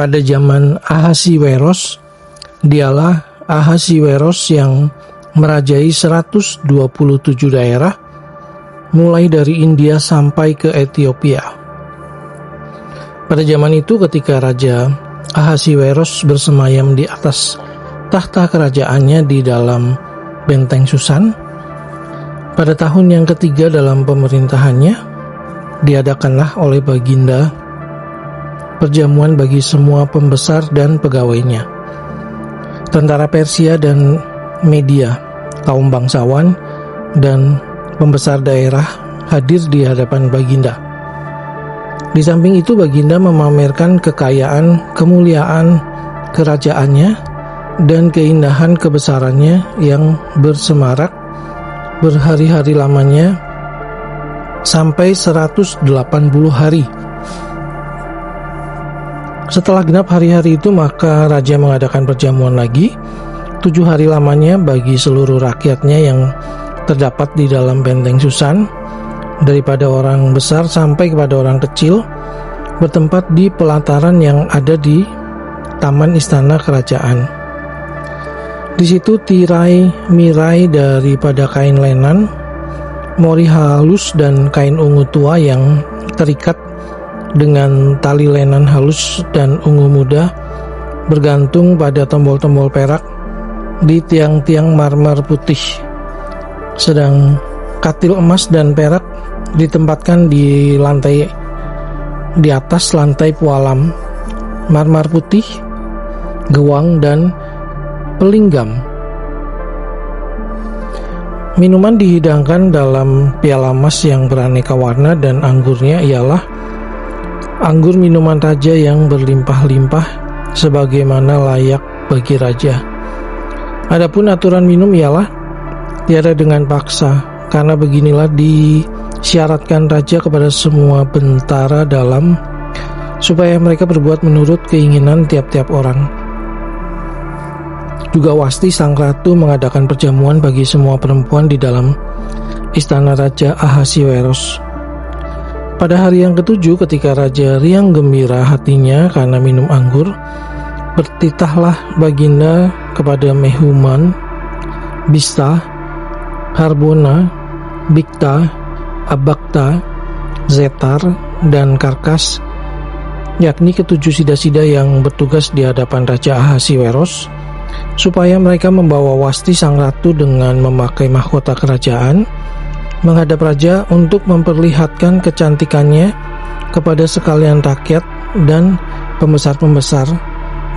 Pada zaman Ahasiweros, dialah Ahasiweros yang merajai 127 daerah, mulai dari India sampai ke Ethiopia. Pada zaman itu ketika Raja Ahasiweros bersemayam di atas tahta kerajaannya di dalam benteng Susan, pada tahun yang ketiga dalam pemerintahannya, diadakanlah oleh Baginda perjamuan bagi semua pembesar dan pegawainya, tentara Persia dan Media, kaum bangsawan, dan pembesar daerah hadir di hadapan Baginda. Di samping itu Baginda memamerkan kekayaan, kemuliaan kerajaannya, dan keindahan kebesarannya yang bersemarak berhari-hari lamanya sampai 180 hari. Setelah genap hari-hari itu, maka Raja mengadakan perjamuan lagi 7 hari lamanya bagi seluruh rakyatnya yang terdapat di dalam benteng Susan, daripada orang besar sampai kepada orang kecil, bertempat di pelataran yang ada di taman istana kerajaan. Di situ tirai mirai daripada kain lenan, mori halus dan kain ungu tua yang terikat dengan tali lenan halus dan ungu muda bergantung pada tombol-tombol perak di tiang-tiang marmer putih, sedang katil emas dan perak ditempatkan di atas lantai pualam marmer putih, gewang dan pelinggam. Minuman dihidangkan dalam piala emas yang beraneka warna, dan anggurnya ialah anggur minuman raja yang berlimpah-limpah sebagaimana layak bagi raja. Adapun aturan minum ialah tiada dengan paksa, karena beginilah disyaratkan raja kepada semua bentara dalam, supaya mereka berbuat menurut keinginan tiap-tiap orang. Juga Wasti sang ratu mengadakan perjamuan bagi semua perempuan di dalam istana Raja Ahasiweros. Pada hari yang ketujuh, ketika raja riang gembira hatinya karena minum anggur, bertitahlah Baginda kepada Mehuman, Bista, Harbona, Bikta, Abakta, Zetar, dan Karkas, yakni ketujuh sida-sida yang bertugas di hadapan Raja Ahasiweros, supaya mereka membawa Wasti sang ratu dengan memakai mahkota kerajaan menghadap raja untuk memperlihatkan kecantikannya kepada sekalian rakyat dan pembesar-pembesar,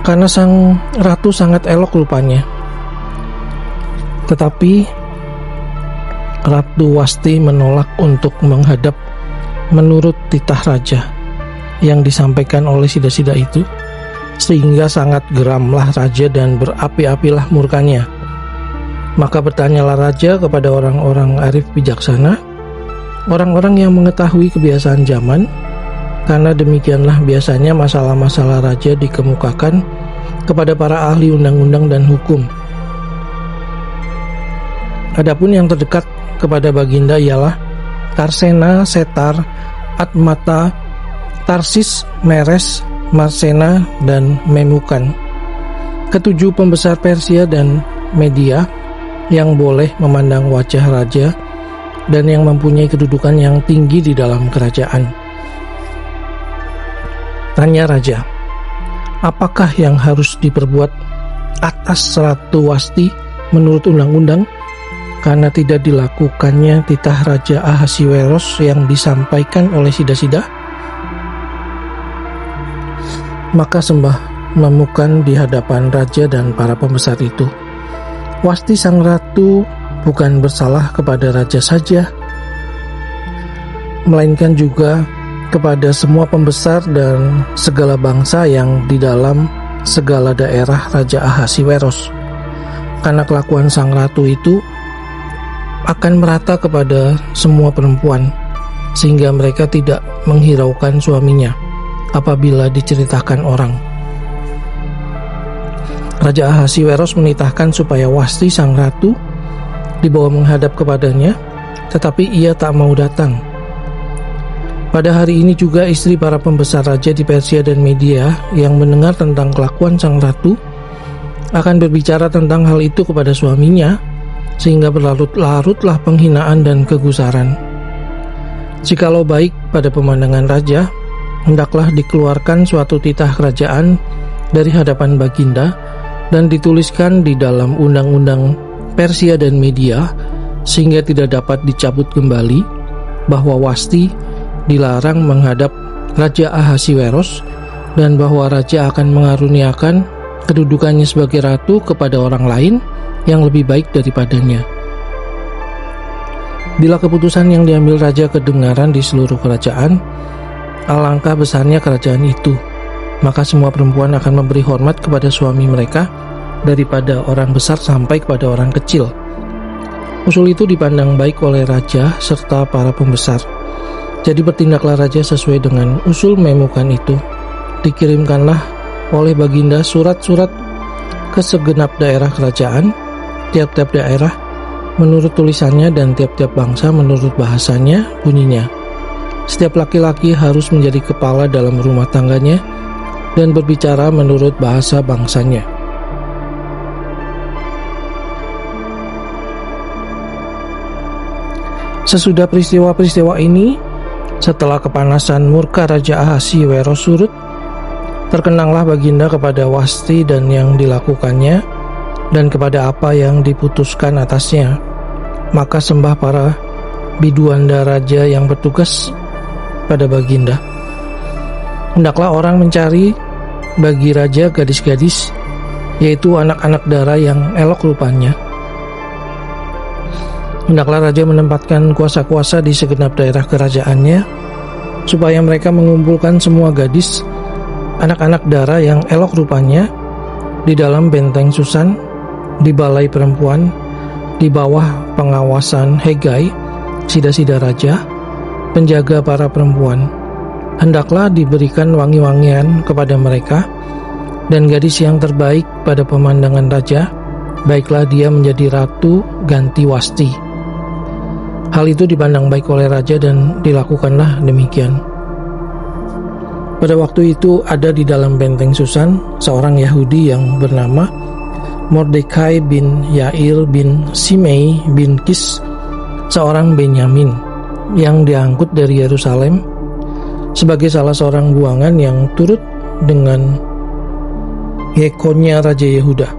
karena sang ratu sangat elok rupanya. Tetapi Ratu Wasti menolak untuk menghadap menurut titah raja yang disampaikan oleh sida-sida itu, sehingga sangat geramlah raja dan berapi-apilah murkanya. Maka bertanyalah raja kepada orang-orang arif bijaksana, orang-orang yang mengetahui kebiasaan zaman, karena demikianlah biasanya masalah-masalah raja dikemukakan kepada para ahli undang-undang dan hukum. Adapun yang terdekat kepada Baginda ialah Tarsena, Setar, Atmata, Tarsis, Meres, Marsena, dan Memukan, ketujuh pembesar Persia dan Media yang boleh memandang wajah raja dan yang mempunyai kedudukan yang tinggi di dalam kerajaan. Tanya raja, apakah yang harus diperbuat atas Ratu Wasti menurut undang-undang, karena tidak dilakukannya titah Raja Ahasiweros yang disampaikan oleh sida-sida? Maka sembah Memukan di hadapan raja dan para pembesar itu, Wasti sang ratu bukan bersalah kepada raja saja, melainkan juga kepada semua pembesar dan segala bangsa yang di dalam segala daerah Raja Ahasiweros, karena kelakuan sang ratu itu akan merata kepada semua perempuan, sehingga mereka tidak menghiraukan suaminya apabila diceritakan orang. Raja Ahasiweros menitahkan supaya Wasti sang ratu dibawa menghadap kepadanya, tetapi ia tak mau datang. Pada hari ini juga istri para pembesar raja di Persia dan Media yang mendengar tentang kelakuan sang ratu akan berbicara tentang hal itu kepada suaminya, sehingga berlarut-larutlah penghinaan dan kegusaran. Jikalau baik pada pemandangan raja, hendaklah dikeluarkan suatu titah kerajaan dari hadapan baginda dan dituliskan di dalam undang-undang Persia dan Media, sehingga tidak dapat dicabut kembali, bahwa Wasti dilarang menghadap Raja Ahasiweros dan bahwa raja akan mengaruniakan kedudukannya sebagai ratu kepada orang lain yang lebih baik daripadanya. Bila keputusan yang diambil raja kedengaran di seluruh kerajaan, alangkah besarnya kerajaan itu, maka semua perempuan akan memberi hormat kepada suami mereka daripada orang besar sampai kepada orang kecil. Usul itu dipandang baik oleh raja serta para pembesar. Jadi bertindaklah raja sesuai dengan usul Memukan itu. Dikirimkanlah oleh baginda surat-surat ke segenap daerah kerajaan, tiap-tiap daerah menurut tulisannya dan tiap-tiap bangsa menurut bahasanya. Bunyinya, setiap laki-laki harus menjadi kepala dalam rumah tangganya dan berbicara menurut bahasa bangsanya. Sesudah peristiwa-peristiwa ini, setelah kepanasan murka Raja Ahasiweros surut, terkenanglah baginda kepada Wasti dan yang dilakukannya, dan kepada apa yang diputuskan atasnya. Maka sembah para biduanda raja yang bertugas pada baginda. Hendaklah orang mencari bagi raja gadis-gadis, yaitu anak-anak dara yang elok rupanya. Hendaklah raja menempatkan kuasa-kuasa di segenap daerah kerajaannya, supaya mereka mengumpulkan semua gadis, anak-anak dara yang elok rupanya, di dalam benteng Susan, di balai perempuan, di bawah pengawasan Hegai, sida-sida raja, penjaga para perempuan. Hendaklah diberikan wangi-wangian kepada mereka, dan gadis yang terbaik pada pemandangan raja, baiklah dia menjadi ratu ganti Wasti. Hal itu dipandang baik oleh raja dan dilakukanlah demikian. Pada waktu itu ada di dalam benteng Susan seorang Yahudi yang bernama Mordekai bin Yair bin Simei bin Kis, seorang Benyamin yang diangkut dari Yerusalem sebagai salah seorang buangan yang turut dengan Yekonia Raja Yehuda.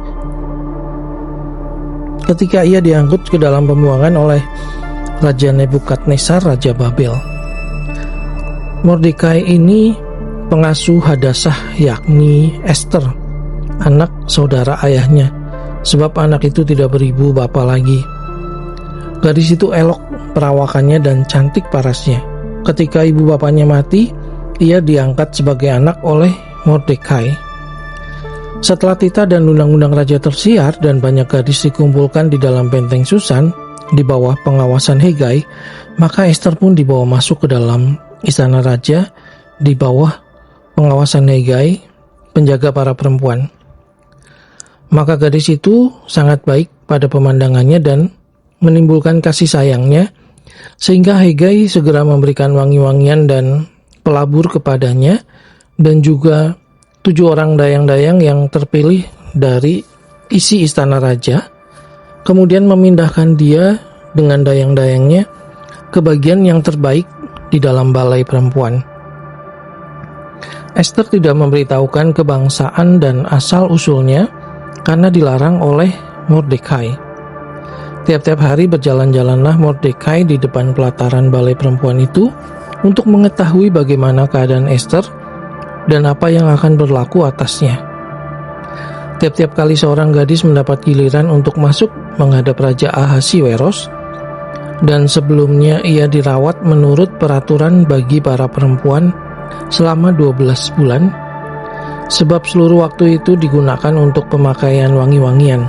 Ketika ia diangkut ke dalam pembuangan oleh Raja Nebukadnezar, Raja Babel, Mordekai ini pengasuh Hadasah, yakni Esther, anak saudara ayahnya, sebab anak itu tidak beribu bapa lagi. Gadis itu elok perawakannya dan cantik parasnya. Ketika ibu bapanya mati, ia diangkat sebagai anak oleh Mordekai. Setelah titah dan undang-undang raja tersiar dan banyak gadis dikumpulkan di dalam benteng Susan di bawah pengawasan Hegai, maka Esther pun dibawa masuk ke dalam istana raja di bawah pengawasan Hegai, penjaga para perempuan. Maka gadis itu sangat baik pada pemandangannya dan menimbulkan kasih sayangnya, sehingga Hegai segera memberikan wangi-wangian dan pelabur kepadanya, dan juga 7 orang dayang-dayang yang terpilih dari isi istana raja, kemudian memindahkan dia dengan dayang-dayangnya ke bagian yang terbaik di dalam balai perempuan. Esther tidak memberitahukan kebangsaan dan asal-usulnya karena dilarang oleh Mordekai. Tiap-tiap hari berjalan-jalanlah Mordekai di depan pelataran balai perempuan itu untuk mengetahui bagaimana keadaan Esther dan apa yang akan berlaku atasnya. Tiap-tiap kali seorang gadis mendapat giliran untuk masuk menghadap Raja Ahasiweros, dan sebelumnya ia dirawat menurut peraturan bagi para perempuan selama 12 bulan, sebab seluruh waktu itu digunakan untuk pemakaian wangi-wangian.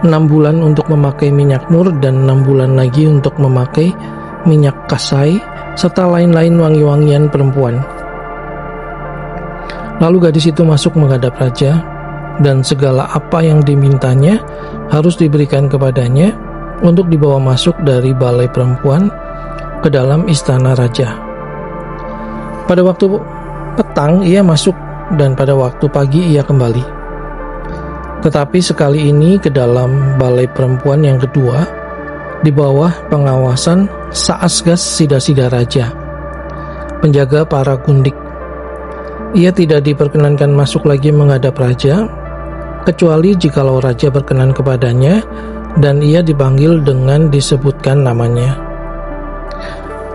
6 bulan untuk memakai minyak mur dan 6 bulan lagi untuk memakai minyak kasai serta lain-lain wangi-wangian perempuan. Lalu gadis itu masuk menghadap raja, dan segala apa yang dimintanya harus diberikan kepadanya untuk dibawa masuk dari balai perempuan ke dalam istana raja. Pada waktu petang ia masuk dan pada waktu pagi ia kembali. Tetapi sekali ini ke dalam balai perempuan yang kedua, di bawah pengawasan Saasgas Sida-Sida Raja, penjaga para gundik. Ia tidak diperkenankan masuk lagi menghadap raja, kecuali jikalau raja berkenan kepadanya dan ia dipanggil dengan disebutkan namanya.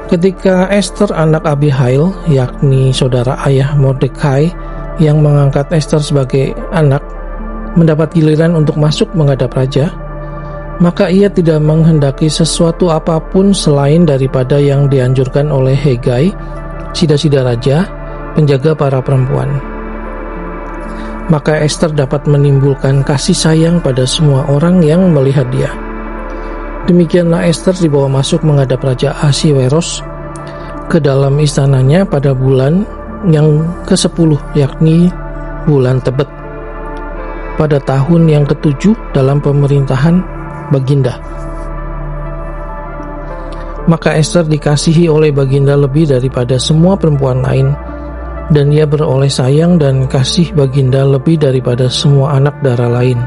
Ketika Ester anak Abihail, yakni saudara ayah Mordekai yang mengangkat Ester sebagai anak, mendapat giliran untuk masuk menghadap raja, maka ia tidak menghendaki sesuatu apapun selain daripada yang dianjurkan oleh Hegai, Sida-Sida Raja, penjaga para perempuan. Maka Ester dapat menimbulkan kasih sayang pada semua orang yang melihat dia. Demikianlah Ester dibawa masuk menghadap Raja Ahasiweros ke dalam istananya pada bulan yang ke-10, yakni bulan Tebet, pada tahun yang ke-7 dalam pemerintahan Baginda. Maka Ester dikasihi oleh Baginda lebih daripada semua perempuan lain, dan ia beroleh sayang dan kasih Baginda lebih daripada semua anak dara lain,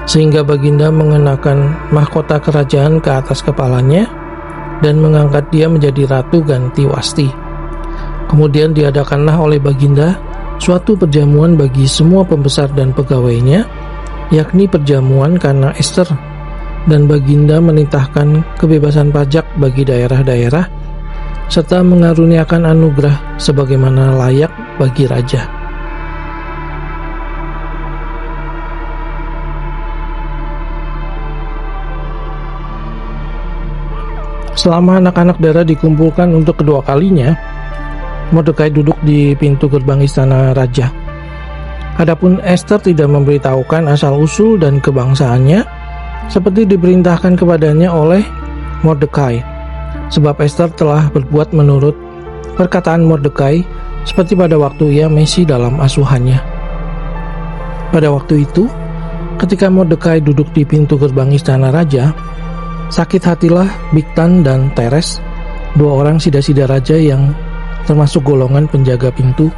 sehingga Baginda mengenakan mahkota kerajaan ke atas kepalanya dan mengangkat dia menjadi ratu ganti Wasti. Kemudian diadakanlah oleh Baginda suatu perjamuan bagi semua pembesar dan pegawainya, yakni perjamuan karena Ester, dan Baginda menitahkan kebebasan pajak bagi daerah-daerah serta mengaruniakan anugerah sebagaimana layak bagi raja. Selama anak-anak dara dikumpulkan untuk kedua kalinya, Mordekai duduk di pintu gerbang istana raja. Adapun Ester tidak memberitahukan asal-usul dan kebangsaannya seperti diperintahkan kepadanya oleh Mordekai, sebab Ester telah berbuat menurut perkataan Mordekai seperti pada waktu ia masih dalam asuhannya. Pada waktu itu, ketika Mordekai duduk di pintu gerbang istana raja, sakit hatilah Bigtan dan Teres, dua orang sida-sida raja yang termasuk golongan penjaga pintu.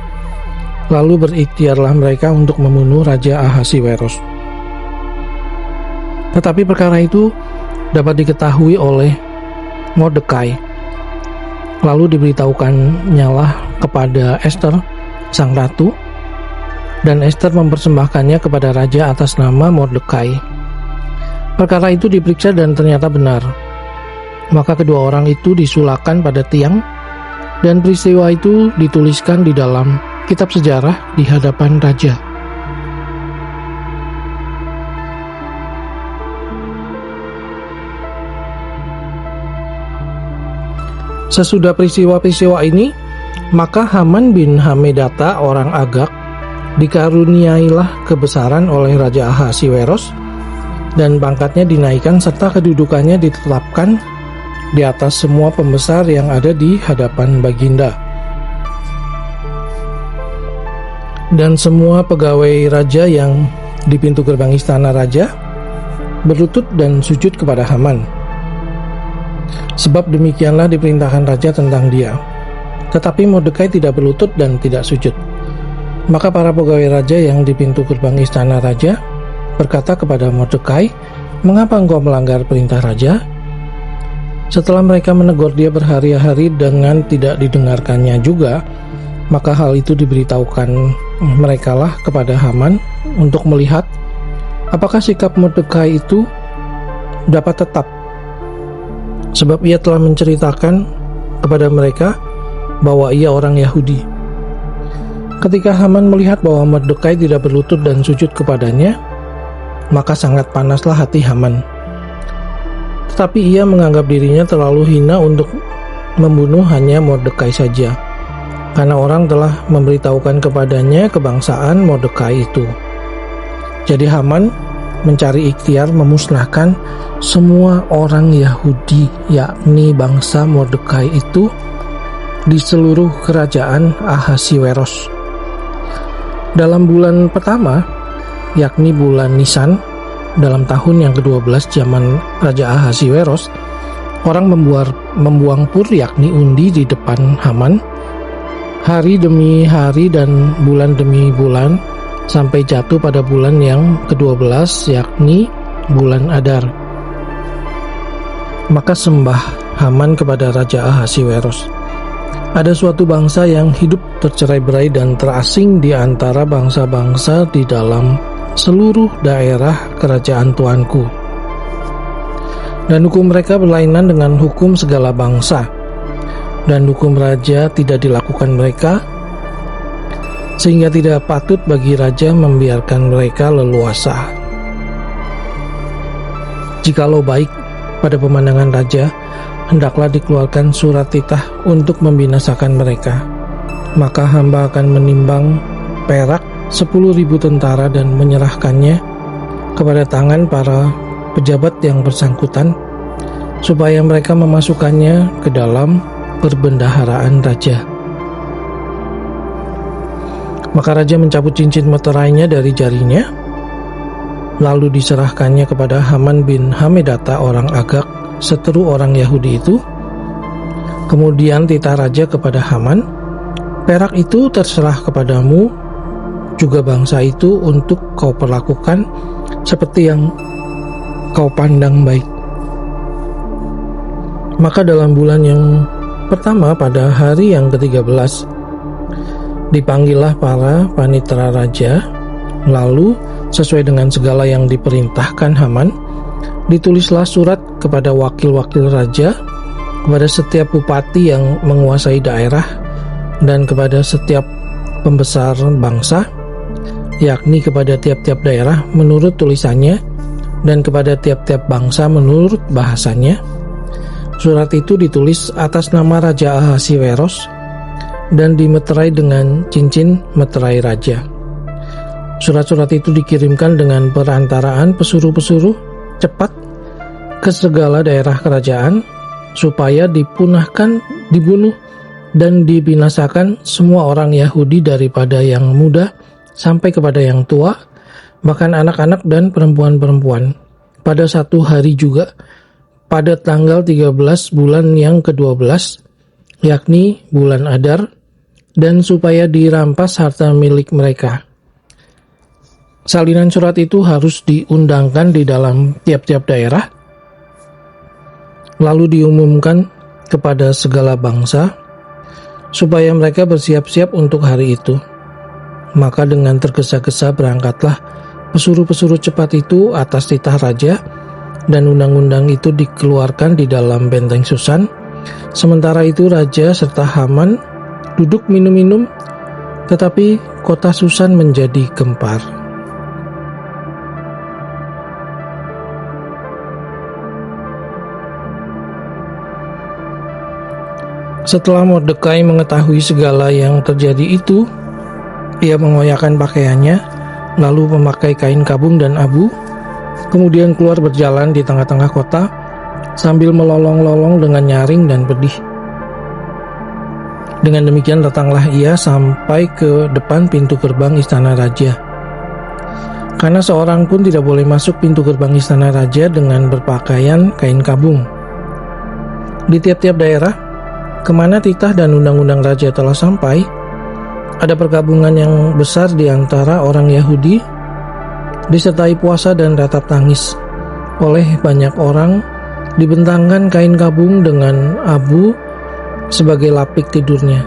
Lalu berikhtiarlah mereka untuk membunuh Raja Ahasiweros. Tetapi perkara itu dapat diketahui oleh Mordekai. Lalu diberitahukannya kepada Ester, sang ratu, dan Ester mempersembahkannya kepada raja atas nama Mordekai. Perkara itu diperiksa dan ternyata benar. Maka kedua orang itu disulahkan pada tiang, dan peristiwa itu dituliskan di dalam kitab sejarah di hadapan raja. Sesudah peristiwa-peristiwa ini, maka Haman bin Hamedata orang Agag dikaruniailah kebesaran oleh Raja Ahasiweros, dan pangkatnya dinaikkan serta kedudukannya ditetapkan di atas semua pembesar yang ada di hadapan Baginda. Dan semua pegawai raja yang di pintu gerbang istana raja berlutut dan sujud kepada Haman, sebab demikianlah diperintahkan raja tentang dia. Tetapi Mordekai tidak berlutut dan tidak sujud. Maka para pegawai raja yang di pintu gerbang istana raja berkata kepada Mordekai, "Mengapa engkau melanggar perintah raja?" Setelah mereka menegur dia berhari-hari dengan tidak didengarkannya juga, maka hal itu diberitahukan merekalah kepada Haman untuk melihat apakah sikap Mordekai itu dapat tetap, sebab ia telah menceritakan kepada mereka bahwa ia orang Yahudi. Ketika Haman melihat bahwa Mordekai tidak berlutut dan sujud kepadanya, maka sangat panaslah hati Haman. Tetapi ia menganggap dirinya terlalu hina untuk membunuh hanya Mordekai saja, karena orang telah memberitahukan kepadanya kebangsaan Mordekai itu. Jadi Haman mencari ikhtiar memusnahkan semua orang Yahudi, yakni bangsa Mordekai itu, di seluruh kerajaan Ahasiweros. Dalam bulan pertama, yakni bulan Nisan, dalam tahun yang ke-12 zaman Raja Ahasiweros, orang membuang pur yakni undi di depan Haman, hari demi hari dan bulan demi bulan, sampai jatuh pada bulan yang ke-12, yakni bulan Adar. Maka sembah Haman kepada Raja Ahasiweros. Ada suatu bangsa yang hidup tercerai-berai dan terasing di antara bangsa-bangsa di dalam seluruh daerah kerajaan Tuanku. Dan hukum mereka berlainan dengan hukum segala bangsa, dan hukum raja tidak dilakukan mereka, sehingga tidak patut bagi raja membiarkan mereka leluasa. Jikalau baik pada pemandangan raja, hendaklah dikeluarkan surat titah untuk membinasakan mereka. Maka hamba akan menimbang perak 10.000 tentara dan menyerahkannya kepada tangan para pejabat yang bersangkutan, supaya mereka memasukkannya ke dalam perbendaharaan raja. Maka raja mencabut cincin meterainya dari jarinya, lalu diserahkannya kepada Haman bin Hamedata orang Agag, seteru orang Yahudi itu. Kemudian titah raja kepada Haman, perak itu terserah kepadamu, juga bangsa itu, untuk kau perlakukan seperti yang kau pandang baik. Maka dalam bulan yang pertama pada hari yang ke-13, dipanggillah para panitera raja, lalu sesuai dengan segala yang diperintahkan Haman, ditulislah surat kepada wakil-wakil raja, kepada setiap bupati yang menguasai daerah, dan kepada setiap pembesar bangsa, yakni kepada tiap-tiap daerah menurut tulisannya, dan kepada tiap-tiap bangsa menurut bahasanya. Surat itu ditulis atas nama Raja Ahasiweros dan dimeterai dengan cincin meterai raja. Surat-surat itu dikirimkan dengan perantaraan pesuruh-pesuruh cepat ke segala daerah kerajaan, supaya dipunahkan, dibunuh, dan dibinasakan semua orang Yahudi daripada yang muda sampai kepada yang tua, bahkan anak-anak dan perempuan-perempuan, pada satu hari juga, pada tanggal 13 bulan yang ke-12, yakni bulan Adar, dan supaya dirampas harta milik mereka. Salinan surat itu harus diundangkan di dalam tiap-tiap daerah, lalu diumumkan kepada segala bangsa, supaya mereka bersiap-siap untuk hari itu. Maka dengan tergesa-gesa berangkatlah pesuruh-pesuruh cepat itu atas titah raja, dan undang-undang itu dikeluarkan di dalam benteng Susan. Sementara itu raja serta Haman duduk minum-minum, tetapi kota Susan menjadi gempar. Setelah Mordekai mengetahui segala yang terjadi itu, ia mengoyakkan pakaiannya, lalu memakai kain kabung dan abu, kemudian keluar berjalan di tengah-tengah kota, sambil melolong-lolong dengan nyaring dan pedih. Dengan demikian datanglah ia sampai ke depan pintu gerbang istana raja. Karena seorang pun tidak boleh masuk pintu gerbang istana raja dengan berpakaian kain kabung. Di tiap-tiap daerah kemana titah dan undang-undang raja telah sampai, ada perkabungan yang besar di antara orang Yahudi, disertai puasa dan ratap tangis. Oleh banyak orang dibentangkan kain kabung dengan abu sebagai lapik tidurnya.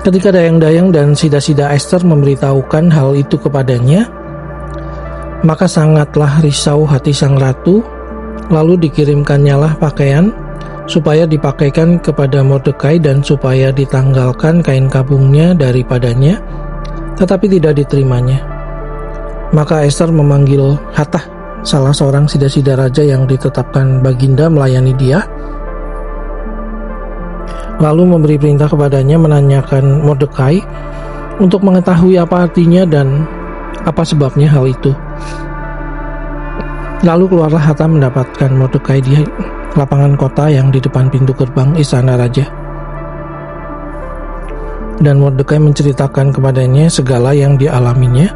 Ketika dayang-dayang dan sida-sida Ester memberitahukan hal itu kepadanya, maka sangatlah risau hati sang ratu, lalu dikirimkannyalah pakaian supaya dipakaikan kepada Mordekai dan supaya ditanggalkan kain kabungnya daripadanya, tetapi tidak diterimanya. Maka Ester memanggil Hatah, salah seorang sida-sida raja yang ditetapkan baginda melayani dia, lalu memberi perintah kepadanya menanyakan Mordekai untuk mengetahui apa artinya dan apa sebabnya hal itu. Lalu keluarlah Hatah mendapatkan Mordekai di lapangan kota yang di depan pintu gerbang istana raja. Dan Mordekai menceritakan kepadanya segala yang dialaminya,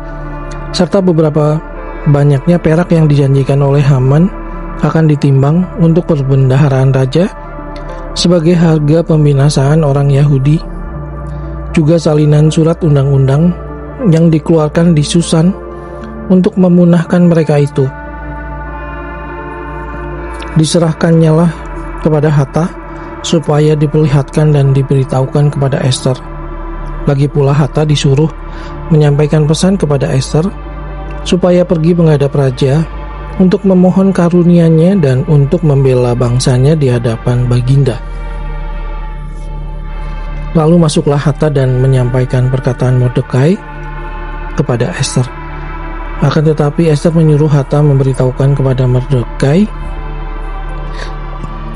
serta beberapa banyaknya perak yang dijanjikan oleh Haman akan ditimbang untuk perbendaharaan raja, sebagai harga pembinasaan orang Yahudi, juga salinan surat undang-undang yang dikeluarkan di Susan untuk memunahkan mereka itu. Diserahkannya lah kepada Hatta supaya diperlihatkan dan diberitahukan kepada Ester. Lagi pula Hatta disuruh menyampaikan pesan kepada Ester supaya pergi menghadap raja untuk memohon karunia-Nya dan untuk membela bangsanya di hadapan Baginda. Lalu masuklah Hatta dan menyampaikan perkataan Mordekai kepada Ester. Akan tetapi Ester menyuruh Hatta memberitahukan kepada Mordekai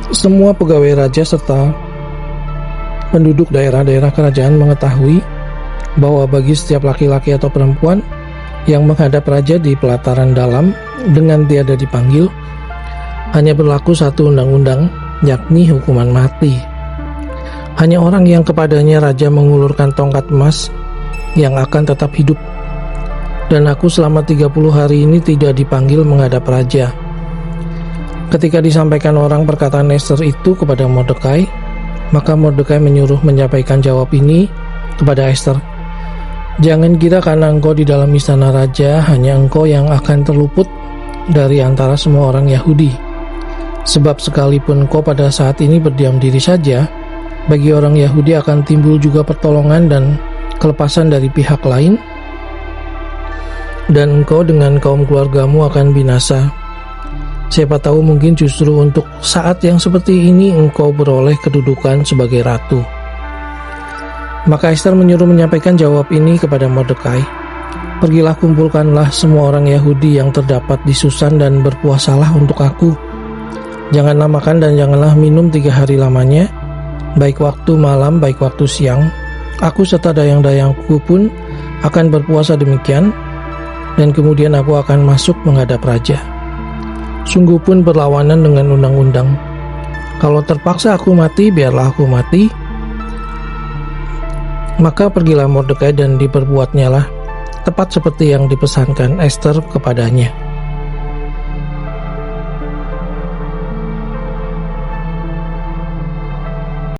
semua pegawai raja serta penduduk daerah-daerah kerajaan mengetahui bahwa bagi setiap laki-laki atau perempuan yang menghadap raja di pelataran dalam dengan tiada dipanggil, hanya berlaku satu undang-undang, yakni hukuman mati. Hanya orang yang kepadanya raja mengulurkan tongkat emas yang akan tetap hidup. Dan aku selama 30 hari ini tidak dipanggil menghadap raja. Ketika disampaikan orang perkataan Ester itu kepada Mordekai, maka Mordekai menyuruh menyampaikan jawab ini kepada Ester. Jangan kira karena engkau di dalam istana raja, hanya engkau yang akan terluput dari antara semua orang Yahudi. Sebab sekalipun engkau pada saat ini berdiam diri saja, bagi orang Yahudi akan timbul juga pertolongan dan kelepasan dari pihak lain, dan engkau dengan kaum keluargamu akan binasa. Siapa tahu mungkin justru untuk saat yang seperti ini engkau beroleh kedudukan sebagai ratu. Maka Ester menyuruh menyampaikan jawab ini kepada Mordekai. Pergilah, kumpulkanlah semua orang Yahudi yang terdapat di Susan dan berpuasalah untuk aku. Janganlah makan dan janganlah minum 3 hari lamanya, baik waktu malam baik waktu siang. Aku serta dayang-dayangku pun akan berpuasa demikian, dan kemudian aku akan masuk menghadap raja. Sungguh pun berlawanan dengan undang-undang. Kalau terpaksa aku mati, biarlah aku mati. Maka pergilah Mordekai dan diperbuatnyalah tepat seperti yang dipesankan Ester kepadanya.